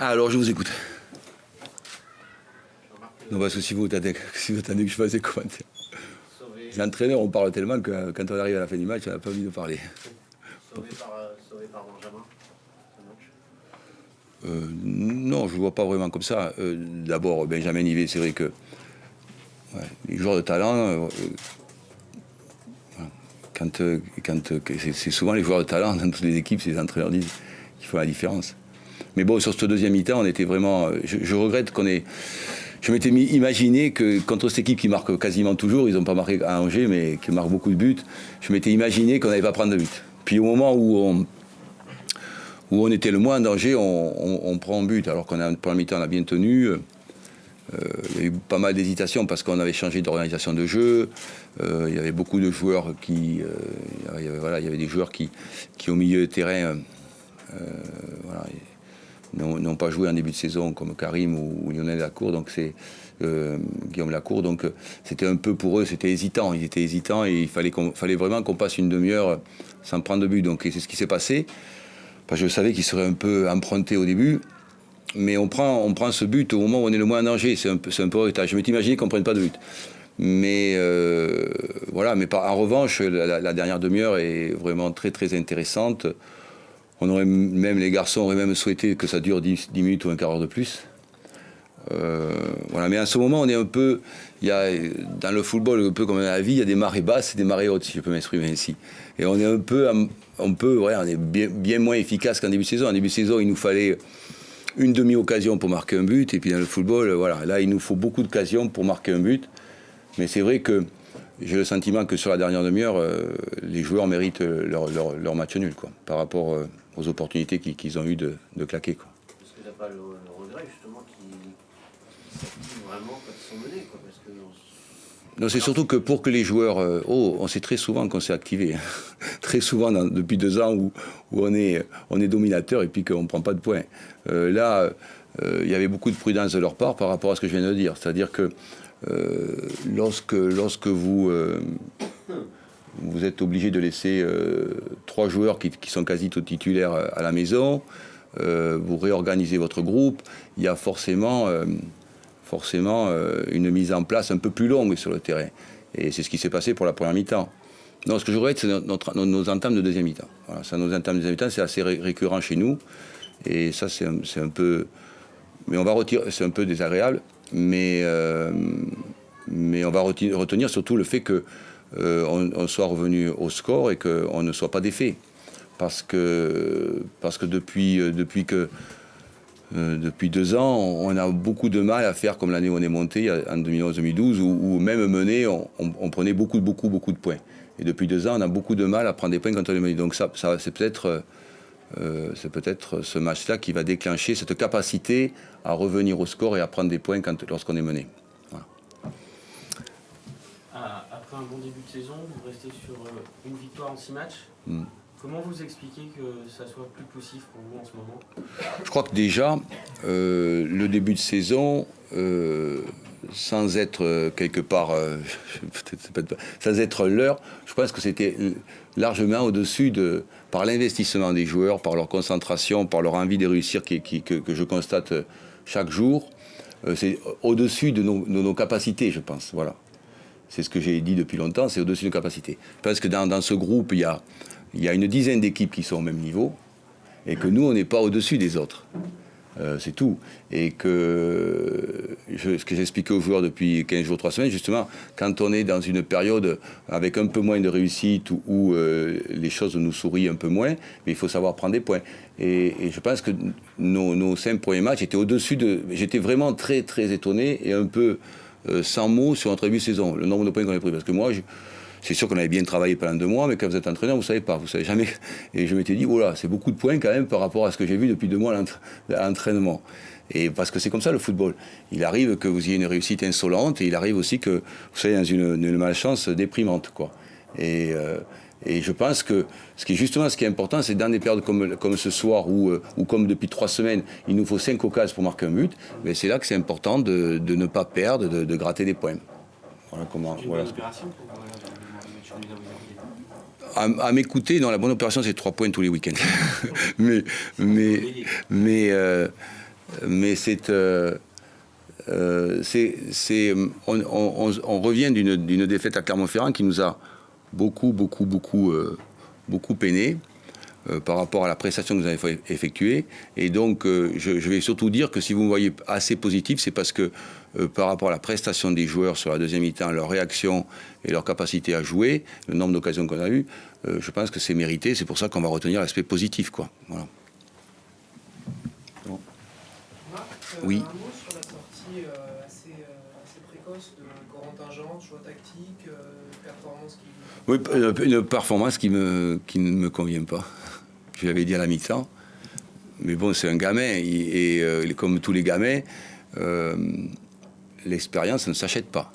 Ah, alors je vous écoute. Non, parce que si vous attendez que je fasse des commentaires. Les entraîneurs, on parle tellement que quand on arrive à la fin du match, on n'a pas envie de parler. Sauvé par Benjamin, ce match Non, je ne le vois pas vraiment comme ça. D'abord, Benjamin Nivet, c'est vrai que les joueurs de talent, c'est souvent les joueurs de talent dans toutes les équipes, ces entraîneurs disent qu'il faut la différence. Mais bon, sur ce deuxième mi-temps, on était vraiment. Je regrette qu'on ait. Je m'étais imaginé que contre cette équipe qui marque quasiment toujours, ils n'ont pas marqué à Angers, mais qui marque beaucoup de buts, je m'étais imaginé qu'on n'allait pas prendre de but. Puis au moment où on était le moins en danger, on prend un but. Alors qu'on a, pour la mi-temps, on a bien tenu. Il y a eu pas mal d'hésitations parce qu'on avait changé d'organisation de jeu. Il y avait beaucoup de joueurs qui. Il y avait des joueurs qui au milieu de terrain. N'ont pas joué en début de saison comme Karim ou Lionel Lacour, donc c'est Guillaume Lacour, donc c'était un peu pour eux, c'était hésitant, ils étaient hésitants et il fallait vraiment qu'on passe une demi-heure sans prendre de but, donc c'est ce qui s'est passé. Parce que je savais qu'il serait un peu emprunté au début, mais on prend ce but au moment où on est le moins en danger, c'est un peu héritage. Je m'étais imaginé qu'on ne prenne pas de but. Mais voilà, mais en revanche, la dernière demi-heure est vraiment très très intéressante. On aurait même, les garçons auraient même souhaité que ça dure 10 minutes ou un quart d'heure de plus. Voilà. Mais à ce moment, on est un peu. Il y a, dans le football, un peu comme dans la vie, il y a des marées basses et des marées hautes, si je peux m'exprimer ainsi. Et on est un peu. On est bien moins efficace qu'en début de saison. En début de saison, il nous fallait une demi-occasion pour marquer un but. Et puis dans le football, voilà. Là, il nous faut beaucoup d'occasions pour marquer un but. Mais c'est vrai que j'ai le sentiment que sur la dernière demi-heure, les joueurs méritent leur match nul, quoi, par rapport aux opportunités qu'ils ont eu de claquer, quoi. Parce que t'as pas le regret justement qu'ils s'activent vraiment quand ils sont menés, quoi, parce que non, c'est surtout que pour que les joueurs... on sait très souvent qu'on s'est activé. Très souvent, depuis 2 ans, où on est dominateur et puis qu'on ne prend pas de points. Là, il y avait beaucoup de prudence de leur part par rapport à ce que je viens de dire. C'est-à-dire que lorsque vous êtes obligé de laisser 3 joueurs qui sont quasi tous titulaires à la maison, vous réorganisez votre groupe, il y a forcément une mise en place un peu plus longue sur le terrain. Et c'est ce qui s'est passé pour la première mi-temps. Non, ce que je regrette, c'est nos entames de deuxième mi-temps. Voilà, ça, nos entames de deuxième mi-temps, c'est assez récurrent chez nous. Et ça, c'est un peu... Mais on va retirer... C'est un peu désagréable. Mais on va retenir surtout le fait qu'on soit revenu au score et qu'on ne soit pas défait. Parce que depuis 2 ans, on a beaucoup de mal à faire comme l'année où on est monté, en 2011-2012, où même mené, on prenait beaucoup de points. Et depuis 2 ans, on a beaucoup de mal à prendre des points quand on est mené. Donc ça c'est peut-être ce match-là qui va déclencher cette capacité à revenir au score et à prendre des points lorsqu'on est mené. Voilà. Après un bon début de saison, vous restez sur une victoire en 6 matchs. Comment vous expliquez que ça soit plus poussif pour vous en ce moment ? Je crois que déjà, le début de saison, sans être quelque part, sans être l'heure, je pense que c'était largement au-dessus par l'investissement des joueurs, par leur concentration, par leur envie de réussir que je constate chaque jour. C'est au-dessus de nos capacités, je pense. Voilà. C'est ce que j'ai dit depuis longtemps, c'est au-dessus de nos capacités. Je pense que dans ce groupe, il y a une dizaine d'équipes qui sont au même niveau et que nous, on n'est pas au-dessus des autres. C'est tout. Et que ce que j'expliquais aux joueurs depuis 15 jours, 3 semaines, justement, quand on est dans une période avec un peu moins de réussite où les choses nous sourient un peu moins, mais il faut savoir prendre des points. Et je pense que nos 5 premiers matchs étaient au-dessus de... J'étais vraiment très, très étonné et un peu sans mots sur notre début de saison, le nombre de points qu'on a pris. Parce que moi, c'est sûr qu'on avait bien travaillé pendant 2 mois, mais quand vous êtes entraîneur, vous ne savez pas, vous ne savez jamais. Et je m'étais dit, voilà, c'est beaucoup de points quand même par rapport à ce que j'ai vu depuis 2 mois à l'entraînement. Et parce que c'est comme ça le football. Il arrive que vous ayez une réussite insolente et il arrive aussi que vous soyez dans une malchance déprimante, quoi. Et je pense que ce qui est important, c'est dans des périodes comme ce soir ou comme depuis 3 semaines, il nous faut 5 occasions pour marquer un but, mais c'est là que c'est important de ne pas perdre, de gratter des points. Voilà comment. C'est une bonne opération pour à m'écouter, non, la bonne opération, c'est 3 points tous les week-ends. mais mais on revient d'une défaite à Clermont-Ferrand qui nous a beaucoup peiné par rapport à la prestation que vous avez effectuée. Et donc, je vais surtout dire que si vous me voyez assez positif, c'est parce que par rapport à la prestation des joueurs sur la deuxième mi-temps, leur réaction et leur capacité à jouer, le nombre d'occasions qu'on a eues, je pense que c'est mérité. C'est pour ça qu'on va retenir l'aspect positif, quoi. Voilà. Bon. Marc, Oui. un mot sur la sortie assez précoce de Corentin Jean, choix tactique, performance qui... Oui, une performance qui ne me convient pas. Je l'avais dit à la mi-temps. Mais bon, c'est un gamin. Et comme tous les gamins, l'expérience ne s'achète pas.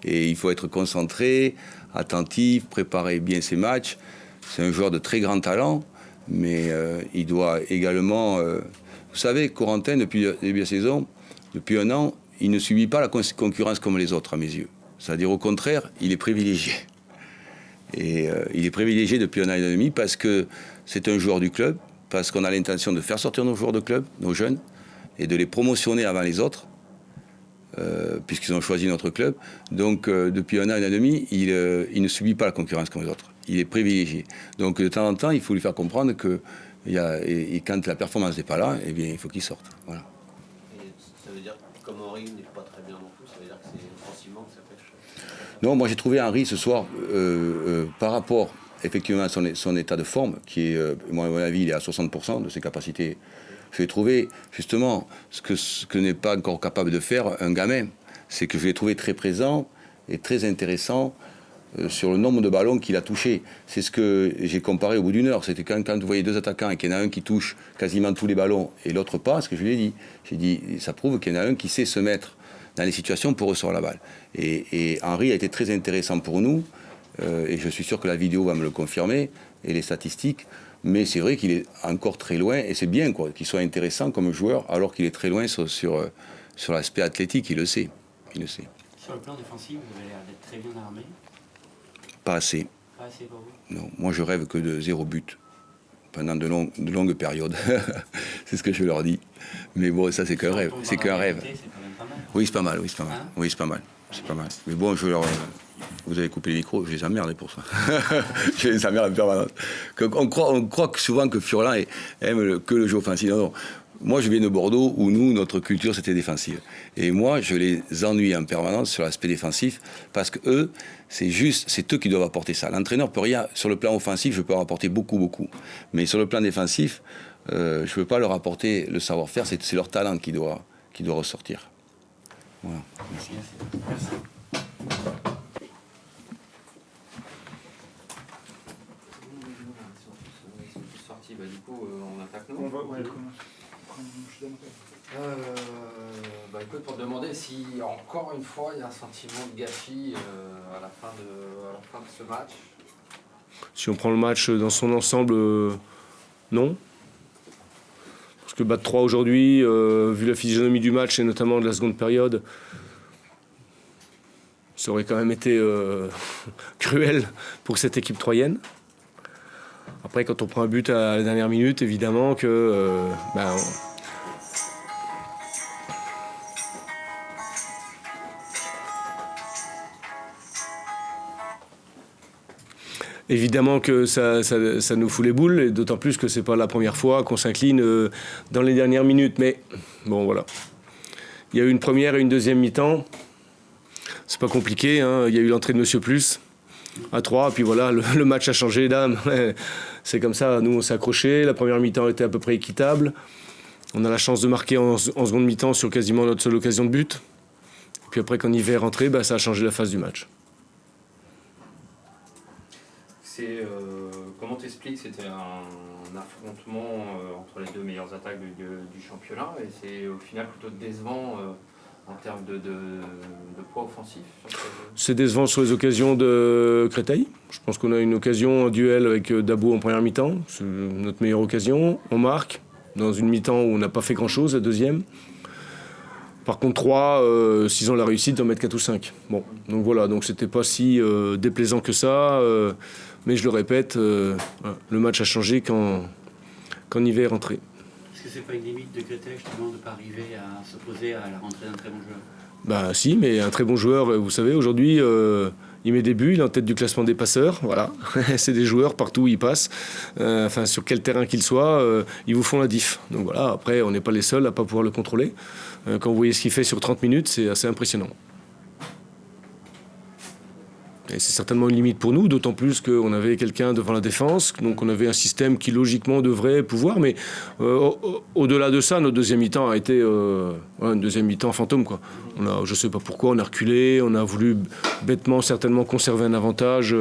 Et il faut être concentré, attentif, préparer bien ses matchs. C'est un joueur de très grand talent, mais il doit également... vous savez, Corentin, depuis le début de la saison, depuis 1 an, il ne subit pas la concurrence comme les autres, à mes yeux. C'est-à-dire, au contraire, il est privilégié. Et il est privilégié depuis 1 an et demi parce que c'est un joueur du club, parce qu'on a l'intention de faire sortir nos joueurs de club, nos jeunes, et de les promotionner avant les autres, puisqu'ils ont choisi notre club. Donc, depuis 1 an et demi, il ne subit pas la concurrence comme les autres. Il est privilégié. Donc, de temps en temps, il faut lui faire comprendre que et quand la performance n'est pas là, eh bien, il faut qu'il sorte. Voilà. Et ça veut dire que comme Henry n'est pas très bien non plus, ça veut dire que c'est offensivement que ça pêche. Non, moi j'ai trouvé Henry ce soir, par rapport effectivement à son état de forme, qui est, moi, à mon avis, il est à 60% de ses capacités. Je l'ai trouvé justement ce que n'est pas encore capable de faire un gamin. C'est que je l'ai trouvé très présent et très intéressant sur le nombre de ballons qu'il a touchés. C'est ce que j'ai comparé au bout d'1 heure. C'était quand vous voyez 2 attaquants et qu'il y en a un qui touche quasiment tous les ballons et l'autre pas, ce que je lui ai dit. J'ai dit, ça prouve qu'il y en a un qui sait se mettre dans les situations pour recevoir la balle. Et Henry a été très intéressant pour nous, et je suis sûr que la vidéo va me le confirmer, et les statistiques, mais c'est vrai qu'il est encore très loin, et c'est bien qu'il soit intéressant comme joueur, alors qu'il est très loin sur l'aspect athlétique, il le sait. Il le sait. Sur le plan défensif, vous avez l'air d'être très bien armé. Pas assez. Pas assez pour vous? Non, moi je rêve que de 0 but pendant de longues périodes. C'est ce que je leur dis. Mais bon, ça c'est qu'un rêve. C'est qu'un rêve. C'est quand même pas mal. Oui, c'est pas mal, oui, c'est pas mal. Hein? Oui, c'est pas mal. C'est pas mal. Mais bon, vous avez coupé les micros, je les emmerde pour ça. Je les emmerde en permanence. On croit que souvent que Furlan aime que le jeu offensif. Non, non. Moi, je viens de Bordeaux où nous, notre culture, c'était défensive. Et moi, je les ennuie en permanence sur l'aspect défensif parce que eux, c'est eux qui doivent apporter ça. L'entraîneur peut rien. Sur le plan offensif, je peux leur apporter beaucoup. Mais sur le plan défensif, je ne peux pas leur apporter le savoir-faire. C'est leur talent qui doit ressortir. Voilà. Merci. Sorti, bah, du coup, on attaque nous. On va, ouais, Bah, écoute, pour te demander si, encore une fois, il y a un sentiment de gâchis à la fin de ce match. Si on prend le match dans son ensemble, non. Parce que battre 3 aujourd'hui, vu la physionomie du match et notamment de la seconde période, ça aurait quand même été cruel pour cette équipe troyenne. Après, quand on prend un but à la dernière minute, évidemment que... Évidemment que ça nous fout les boules, et d'autant plus que c'est pas la première fois qu'on s'incline dans les dernières minutes. Mais bon, voilà. Il y a eu une première et une deuxième mi-temps. C'est pas compliqué, hein. Il y a eu l'entrée de Monsieur Plus à 3, puis voilà, le match a changé d'âme. C'est comme ça, nous on s'est accrochés. La première mi-temps était à peu près équitable. On a la chance de marquer en seconde mi-temps sur quasiment notre seule occasion de but. Et puis après, quand Nivet est rentré, ça a changé la phase du match. Comment t'expliques, c'était un affrontement entre les deux meilleures attaques du championnat et c'est au final plutôt décevant en termes de poids offensif. C'est décevant sur les occasions de Créteil. Je pense qu'on a une occasion, un duel avec Dabo en première mi-temps. C'est notre meilleure occasion. On marque dans une mi-temps où on n'a pas fait grand-chose, la deuxième. Par contre, 3, s'ils ont la réussite d'en mettre 4 ou 5. Bon, donc voilà, donc c'était pas si déplaisant que ça. Mais je le répète, le match a changé quand Nivet est rentré. Est-ce que c'est pas une limite de Créteil justement de ne pas arriver à s'opposer à la rentrée d'un très bon joueur? Bah si, mais un très bon joueur, vous savez, aujourd'hui, il met des buts, il est en tête du classement des passeurs, voilà. C'est des joueurs partout où ils passent, enfin sur quel terrain qu'ils soient, ils vous font la diff. Donc voilà, après, on n'est pas les seuls à pas pouvoir le contrôler. Quand vous voyez ce qu'il fait sur 30 minutes, c'est assez impressionnant. Et c'est certainement une limite pour nous, d'autant plus qu'on avait quelqu'un devant la défense, donc on avait un système qui logiquement devrait pouvoir, mais au-delà de ça, notre deuxième mi-temps a été une deuxième mi-temps fantôme, quoi. Je ne sais pas pourquoi, on a reculé, on a voulu bêtement certainement conserver un avantage,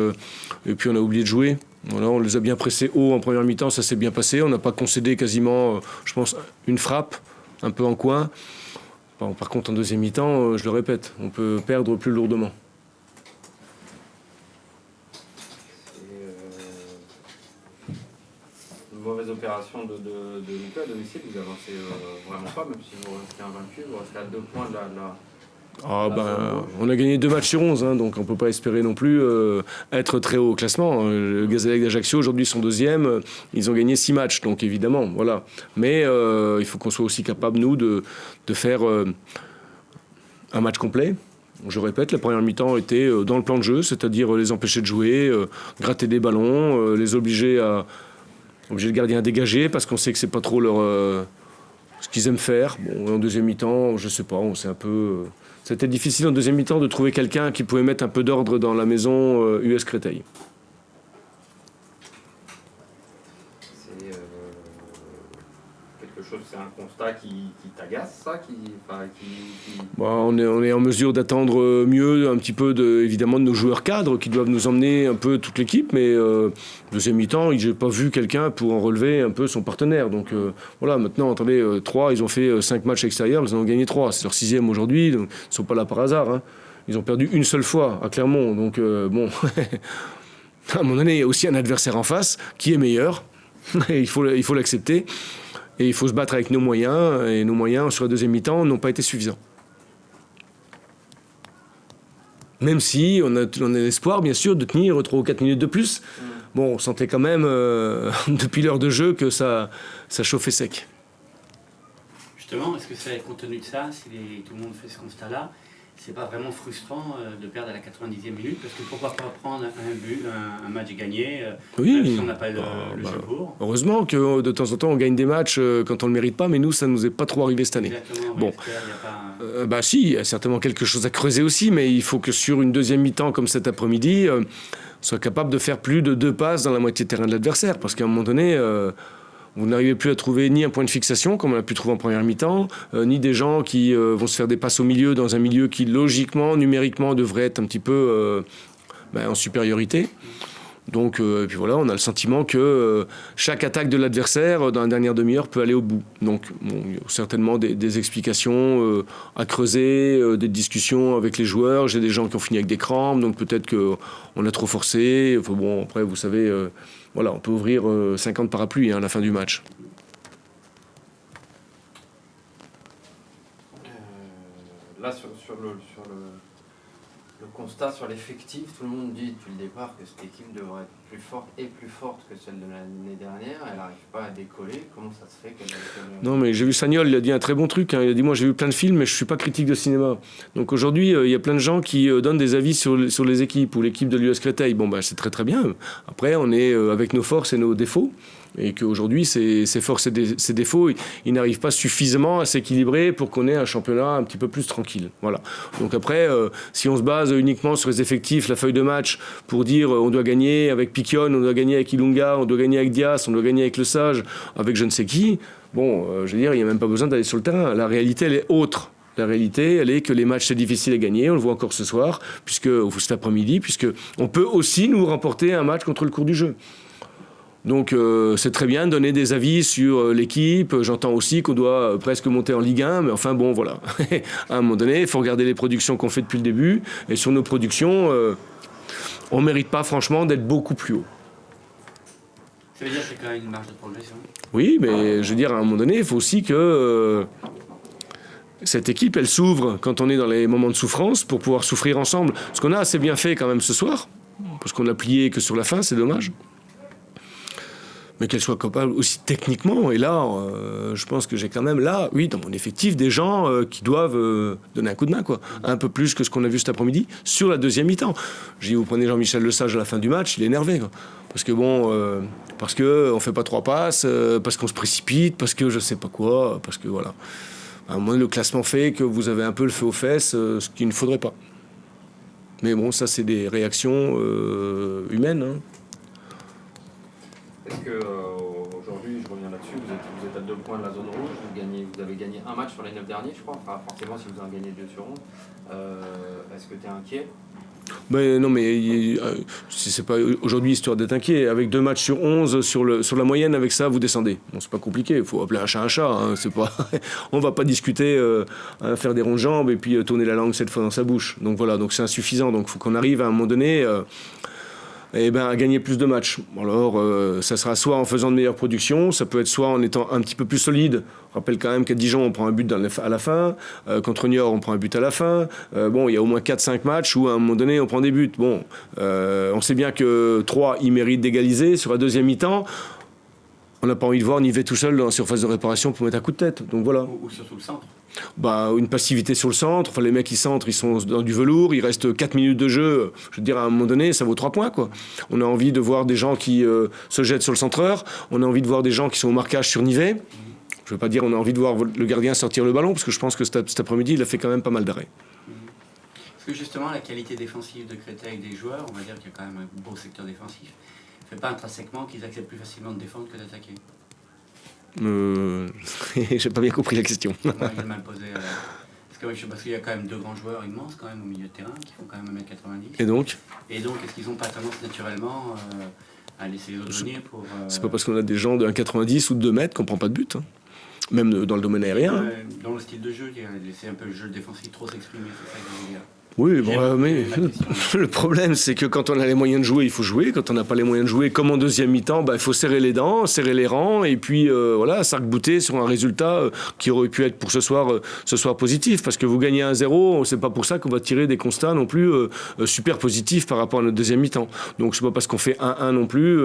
et puis on a oublié de jouer. Voilà, on les a bien pressés haut en première mi-temps, ça s'est bien passé, on n'a pas concédé quasiment, je pense, une frappe, un peu en coin. Bon, par contre, en deuxième mi-temps, je le répète, on peut perdre plus lourdement. Mauvaise opération de Lucas à domicile, vous avancez vraiment pas, même si vous restez invaincu, vous restez à 2 points de la on a gagné 2 matchs sur 11, hein, donc on ne peut pas espérer non plus être très haut au classement. Le Gazélec d'Ajaccio, aujourd'hui, sont deuxième, ils ont gagné 6 matchs, donc évidemment, voilà. Mais il faut qu'on soit aussi capable, nous, de faire un match complet. Je répète, la première mi-temps était dans le plan de jeu, c'est-à-dire les empêcher de jouer, gratter des ballons, les obliger le gardien à dégager parce qu'on sait que c'est pas trop ce qu'ils aiment faire. Bon, en deuxième mi-temps, je sais pas, c'était difficile en deuxième mi-temps de trouver quelqu'un qui pouvait mettre un peu d'ordre dans la maison US Créteil. C'est un constat qui t'agace, ça On est en mesure d'attendre mieux un petit peu évidemment de nos joueurs cadres qui doivent nous emmener un peu toute l'équipe, mais deuxième mi-temps, je n'ai pas vu quelqu'un pour en relever un peu son partenaire. Donc voilà, maintenant, attendez, 3, ils ont fait 5 matchs extérieurs, ils en ont gagné 3. C'est leur 6e aujourd'hui, donc ils ne sont pas là par hasard. Hein. Ils ont perdu une seule fois à Clermont, donc bon, à un moment donné, il y a aussi un adversaire en face qui est meilleur, et il faut l'accepter. Et il faut se battre avec nos moyens, et nos moyens sur la deuxième mi-temps n'ont pas été suffisants. Même si on a l'espoir, bien sûr, de tenir 3 ou 4 minutes de plus. Bon, on sentait quand même, depuis l'heure de jeu, que ça chauffait sec. Justement, est-ce que c'est compte tenu de ça, si tout le monde fait ce constat-là, c'est pas vraiment frustrant de perdre à la 90e minute, parce que pourquoi pas prendre un match gagné, même si on n'a pas le jeu pour. Heureusement que de temps en temps on gagne des matchs quand on ne le mérite pas, mais nous ça ne nous est pas trop arrivé cette année. Exactement, bon, si, il y a certainement quelque chose à creuser aussi, mais il faut que sur une deuxième mi-temps comme cet après-midi, on soit capable de faire plus de 2 passes dans la moitié de terrain de l'adversaire, parce qu'à un moment donné... vous n'arrivez plus à trouver ni un point de fixation, comme on a pu trouver en première mi-temps, ni des gens qui vont se faire des passes au milieu, dans un milieu qui, logiquement, numériquement, devrait être un petit peu en supériorité. Donc, et puis voilà, on a le sentiment que chaque attaque de l'adversaire, dans la dernière demi-heure, peut aller au bout. Donc, il y a certainement des explications à creuser, des discussions avec les joueurs. J'ai des gens qui ont fini avec des crampes, donc peut-être qu'on a trop forcé. Enfin, bon, après, vous savez... Voilà, on peut ouvrir 50 parapluies à la fin du match. Là, sur le constat, sur l'effectif, tout le monde dit depuis le départ que cette équipe devrait être plus forte que celle de l'année dernière. Elle n'arrive pas à décoller. Comment ça se fait Non, mais j'ai vu Sagnol, il a dit un très bon truc. Hein. Il a dit, moi j'ai vu plein de films, mais je ne suis pas critique de cinéma. Donc aujourd'hui, il y a plein de gens qui donnent des avis sur les équipes ou l'équipe de l'US Créteil. Bon, c'est très très bien. Après, on est avec nos forces et nos défauts. Et qu'aujourd'hui, ces forces et ces défauts, ils n'arrivent pas suffisamment à s'équilibrer pour qu'on ait un championnat un petit peu plus tranquille. Voilà. Donc après, si on se base uniquement sur les effectifs, la feuille de match, pour dire on doit gagner avec Piquion, on doit gagner avec Ilunga, on doit gagner avec Dias, on doit gagner avec Le Sage, avec je ne sais qui, bon, je veux dire, il n'y a même pas besoin d'aller sur le terrain. La réalité, elle est autre. La réalité, elle est que les matchs, c'est difficile à gagner. On le voit encore ce soir, cet après-midi, puisqu'on peut aussi nous remporter un match contre le cours du jeu. Donc c'est très bien de donner des avis sur l'équipe. J'entends aussi qu'on doit presque monter en Ligue 1, mais enfin bon, voilà. À un moment donné, il faut regarder les productions qu'on fait depuis le début. Et sur nos productions, on ne mérite pas franchement d'être beaucoup plus haut. Ça veut dire qu'il y a quand même une marge de progression. Oui, mais je veux dire, à un moment donné, il faut aussi que cette équipe, elle s'ouvre quand on est dans les moments de souffrance pour pouvoir souffrir ensemble. Ce qu'on a assez bien fait quand même ce soir, parce qu'on l'a plié que sur la fin, c'est dommage. mais qu'elle soit capable aussi techniquement. Et là, je pense que j'ai quand même là, oui, dans mon effectif, des gens qui doivent donner un coup de main, quoi. Un peu plus que ce qu'on a vu cet après-midi sur la deuxième mi-temps. J'ai dit, vous prenez Jean-Michel Lesage à la fin du match, il est énervé, quoi. Parce que parce qu'on fait pas 3 passes, parce qu'on se précipite, parce que je sais pas quoi, parce que voilà. À un moment, le classement fait que vous avez un peu le feu aux fesses, ce qu'il ne faudrait pas. Mais bon, ça, c'est des réactions humaines, hein. Est-ce que aujourd'hui, je reviens là-dessus, vous êtes à 2 points de la zone rouge, vous avez gagné un match sur les 9 derniers, je crois, enfin, forcément si vous en gagnez 2 sur 11. Est-ce que tu es inquiet? Ben, non, mais c'est pas aujourd'hui histoire d'être inquiet. Avec 2 matchs sur 11, sur la moyenne, avec ça, vous descendez. Bon, c'est pas compliqué, il faut appeler un chat, hein, c'est pas... On va pas discuter, faire des ronds de jambes et puis tourner la langue 7 fois dans sa bouche. Donc voilà, donc c'est insuffisant. Donc il faut qu'on arrive à un moment donné... à gagner plus de matchs. Alors, ça sera soit en faisant de meilleures productions, ça peut être soit en étant un petit peu plus solide. Je rappelle quand même qu'à Dijon, on prend un but à la fin. Contre Niort, on prend un but à la fin. Il y a au moins 4-5 matchs où, à un moment donné, on prend des buts. Bon, on sait bien que 3, ils méritent d'égaliser. Sur la deuxième mi-temps, on n'a pas envie de voir Nivet tout seul dans la surface de réparation pour mettre un coup de tête. Donc voilà. Ou surtout le centre. Une passivité sur le centre. Enfin, les mecs qui centrent, ils sont dans du velours. Il reste 4 minutes de jeu. Je veux dire, à un moment donné, ça vaut 3 points, quoi. On a envie de voir des gens qui se jettent sur le centreur. On a envie de voir des gens qui sont au marquage sur Nivet. Je ne veux pas dire on a envie de voir le gardien sortir le ballon, parce que je pense que cet après-midi, il a fait quand même pas mal d'arrêts. Parce que justement, la qualité défensive de Créteil avec des joueurs, on va dire qu'il y a quand même un beau secteur défensif, ne fait pas intrinsèquement qu'ils acceptent plus facilement de défendre que d'attaquer. J'ai pas bien compris la question. Moi, j'ai mal posé. Parce qu'il y a quand même 2 grands joueurs immenses quand même au milieu de terrain qui font quand même 1m90. Et donc, est-ce qu'ils n'ont pas tendance naturellement à laisser les autres venir pour... C'est pas parce qu'on a des gens de 1,90 ou de 2 mètres qu'on prend pas de but, hein. Même dans le domaine aérien. Dans le style de jeu, il a laissé un peu le jeu défensif trop s'exprimer, c'est ça que je veux dire. Oui, mais le problème, c'est que quand on a les moyens de jouer, il faut jouer. Quand on n'a pas les moyens de jouer, comme en deuxième mi-temps, il faut serrer les dents, serrer les rangs, et puis s'arc-bouter sur un résultat qui aurait pu être pour ce soir positif. Parce que vous gagnez 1-0, c'est pas pour ça qu'on va tirer des constats non plus super positifs par rapport à notre deuxième mi-temps. Donc c'est pas parce qu'on fait 1-1 non plus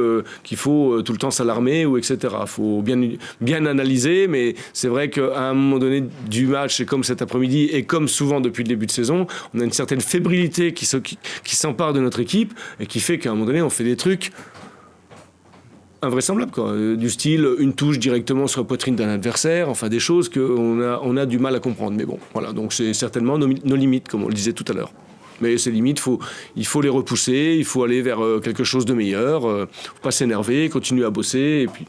qu'il faut tout le temps s'alarmer ou etc. Il faut bien analyser, mais c'est vrai qu'à un moment donné du match, et comme cet après-midi, et comme souvent depuis le début de saison, on a une certaine fébrilité qui s'empare de notre équipe et qui fait qu'à un moment donné, on fait des trucs invraisemblables, quoi. Du style une touche directement sur la poitrine d'un adversaire, enfin des choses qu'on a du mal à comprendre. Mais bon, voilà, donc c'est certainement nos limites, comme on le disait tout à l'heure. Mais ces limites, il faut les repousser, il faut aller vers quelque chose de meilleur, faut pas s'énerver, continuer à bosser, et puis...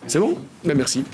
C'est bon ? Ben merci.